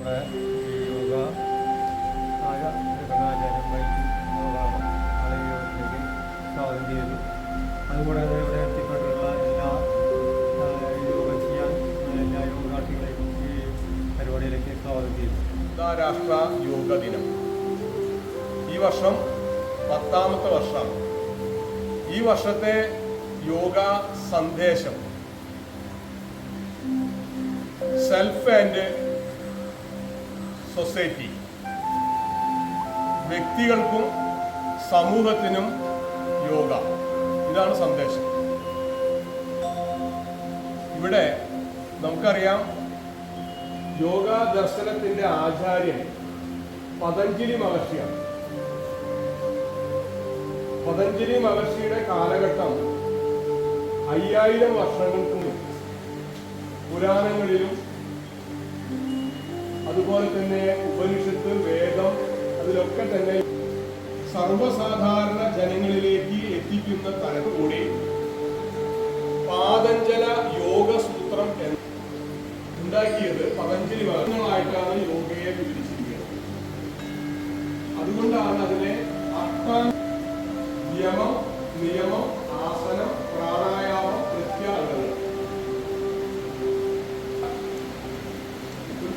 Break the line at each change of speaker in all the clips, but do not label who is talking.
നമ്മുടെ ഈ യോഗ രംഗാചാര്യം വഹിച്ചു ആളെ യോഗത്തിലേക്ക് സ്വാഗതം ചെയ്തു. അതുകൂടാതെ ഇവിടെ എത്തിപ്പെട്ടുള്ള എല്ലാ യോഗ ചെയ്യാൻ എല്ലാ യോഗാർത്ഥികളെയും ഈ പരിപാടിയിലേക്ക് സ്വാഗതം ചെയ്തു.
അന്താരാഷ്ട്ര യോഗ ദിനം ഈ വർഷം 10ാമത്തെ വർഷമാണ്. ഈ വർഷത്തെ യോഗ സന്ദേശം സെൽഫ് ആൻഡ് സൊസൈറ്റി, വ്യക്തികൾക്കും സമൂഹത്തിനും യോഗ, ഇതാണ് സന്ദേശം. ഇവിടെ നമുക്കറിയാം, യോഗ ദർശനത്തിന്റെ ആചാര്യൻ പതഞ്ജലി മഹർഷിയാണ്. പതഞ്ജലി മഹർഷിയുടെ കാലഘട്ടം 5000 വർഷങ്ങൾക്ക് മുമ്പ് പുരാണങ്ങളിലും അതുപോലെ തന്നെ ഉപനിഷത്ത്, വേദം, അതിലൊക്കെ തന്നെ സർവ്വസാധാരണ ജനങ്ങളിലേക്ക് എത്തിക്കുന്ന തലക്കൂടി പാതഞ്ജല യോഗസൂത്രം ഉണ്ടാക്കിയത് പതഞ്ജലി മഹർഷികളായിട്ടാണ് യോഗയെ വിവരിച്ചിരിക്കുന്നത്. അതുകൊണ്ടാണ് അതിനെ അഷ്ടാംഗ യമം, നിയമം, ആസനം, പ്രാണായാമം, പ്രത്യാഹാരം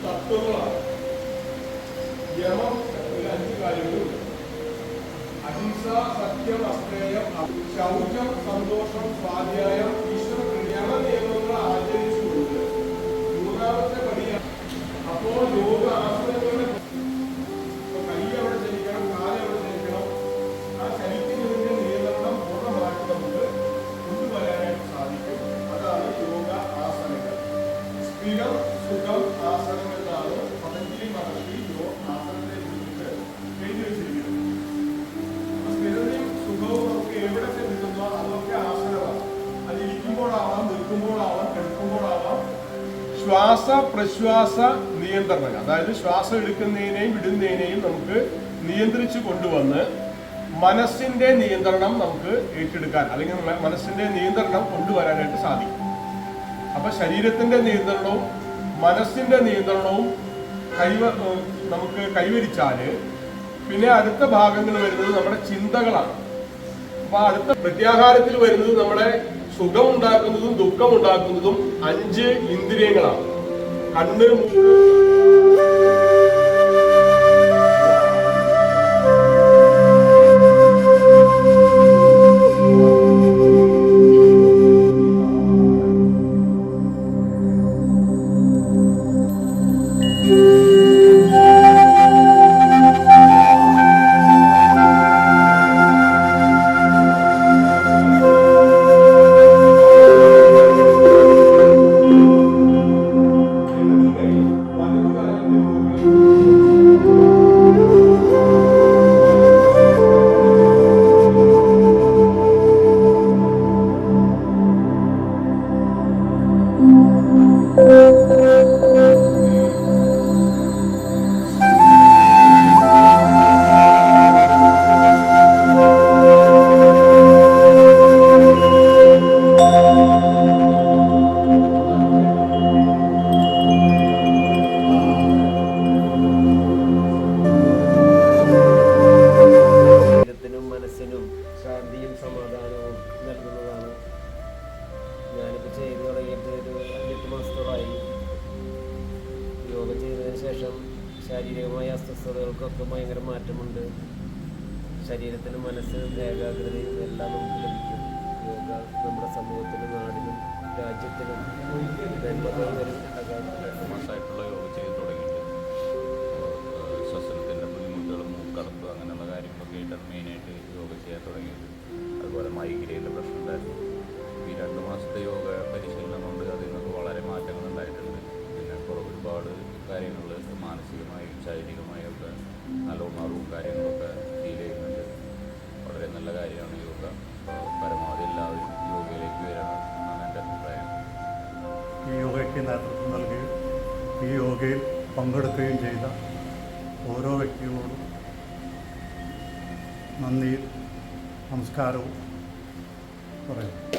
തത്വങ്ങളാണ്. യമം 5 കാര്യങ്ങളുണ്ട്. അഹിംസ, സത്യം, അസ്തേയം, ശൗചം, സന്തോഷം, സ്വാധ്യായം, ഈശ്വര യമ നിയമങ്ങൾ ആചരിച്ചുകൊണ്ട് 3ാമത്തെ പടിയാണ്. അപ്പോൾ യോഗ ആസനങ്ങളുടെ കൈ എവിടെ ചലിക്കണം, കാല് എവിടെ ചലിക്കണം, ആ ചലിക്കുന്നതിന്റെ നിയന്ത്രണം പൂർണ്ണമായിട്ട് നമുക്ക് കൊണ്ടുവരാനായിട്ട് സാധിക്കും. അതാണ് യോഗ ആസനങ്ങൾ. സ്ഥിരം സുഖം ആസനം എന്നാണ് പതഞ്ജലി മഹർഷി ആസനത്തെ കുറിച്ചിട്ട് എഴുതി വെച്ചിരിക്കുന്നത്. സ്ഥിരതയും സുഖവും നമുക്ക് എവിടെയൊക്കെ കിട്ടുന്നോ അതൊക്കെ ആസനമാണ്. അത് ഇരിക്കുമ്പോഴാവാം, നിൽക്കുമ്പോഴാവാം, കിടക്കുമ്പോഴാവാം. ശ്വാസ പ്രശ്വാസ നിയന്ത്രണം, അതായത് ശ്വാസം എടുക്കുന്നതിനെയും വിടുന്നതിനെയും നമുക്ക് നിയന്ത്രിച്ചു കൊണ്ടുവന്ന് മനസ്സിന്റെ നിയന്ത്രണം നമുക്ക് ഏറ്റെടുക്കാൻ, അല്ലെങ്കിൽ മനസ്സിന്റെ നിയന്ത്രണം കൊണ്ടുവരാനായിട്ട് സാധിക്കും. അപ്പൊ ശരീരത്തിന്റെ നിയന്ത്രണവും മനസ്സിന്റെ നിയന്ത്രണവും നമുക്ക് കൈവരിച്ചാല് പിന്നെ അടുത്ത ഭാഗങ്ങൾ വരുന്നത് നമ്മുടെ ചിന്തകളാണ്. അപ്പൊ അടുത്ത പ്രത്യാഹാരത്തിൽ വരുന്നത് നമ്മുടെ സുഖം ഉണ്ടാക്കുന്നതും ദുഃഖം ഉണ്ടാക്കുന്നതും 5 ഇന്ദ്രിയങ്ങളാണ്. കണ്ണ്, മൂക്ക്,
ശാന്തിയും സമാധാനവും നൽകുന്നതാണ്. ഞാനിപ്പോൾ ചെയ്തു തുടങ്ങിയിട്ട് ഒരു 5-8 മാസത്തോളമായി. യോഗ ചെയ്തതിന് ശേഷം ശാരീരികമായ അസ്വസ്ഥതകൾക്കൊക്കെ ഭയങ്കര മാറ്റമുണ്ട്. ശരീരത്തിനും മനസ്സിനും ഏകാഗ്രതയും എല്ലാം നമുക്ക് ലഭിക്കും. യോഗ നമ്മുടെ സമൂഹത്തിനും നാടിനും രാജ്യത്തിനും
മാസമായിട്ടുള്ള യോഗ ചെയ്ത് തുടങ്ങിയിട്ട് ശ്വസനത്തിൻ്റെ ബുദ്ധിമുട്ടുകളും, മൂക്കടപ്പ്, അങ്ങനെയുള്ള കാര്യങ്ങളൊക്കെ ആയിട്ടാണ് മെയിനായിട്ട് യോഗ ചെയ്യാൻ തുടങ്ങിയത്. അതുപോലെ മൈഗ്രൈൻ്റെ പ്രശ്നം ഉണ്ടായിരുന്നു. ഈ 2 മാസത്തെ യോഗ പരിശീലനം കൊണ്ട് അതിൽ നിന്നൊക്കെ വളരെ മാറ്റങ്ങൾ ഉണ്ടായിട്ടുണ്ട്. പിന്നെ ഒരുപാട് കാര്യങ്ങൾ മാനസികമായും ശാരീരികമായും ഒക്കെ നല്ല ഉണർവും കാര്യങ്ങളൊക്കെ ഫീൽ ചെയ്യുന്നുണ്ട്. വളരെ നല്ല കാര്യമാണ് യോഗ. പരമാവധി എല്ലാവരും യോഗയിലേക്ക് വരണം എന്നാണ് എൻ്റെ അഭിപ്രായം.
ഈ യോഗയ്ക്ക് നേതൃത്വം നൽകുകയും ഈ യോഗയിൽ പങ്കെടുക്കുകയും ചെയ്ത ഓരോ വ്യക്തികളോടും നന്ദിയും നമസ്കാരവും പറയുന്നു.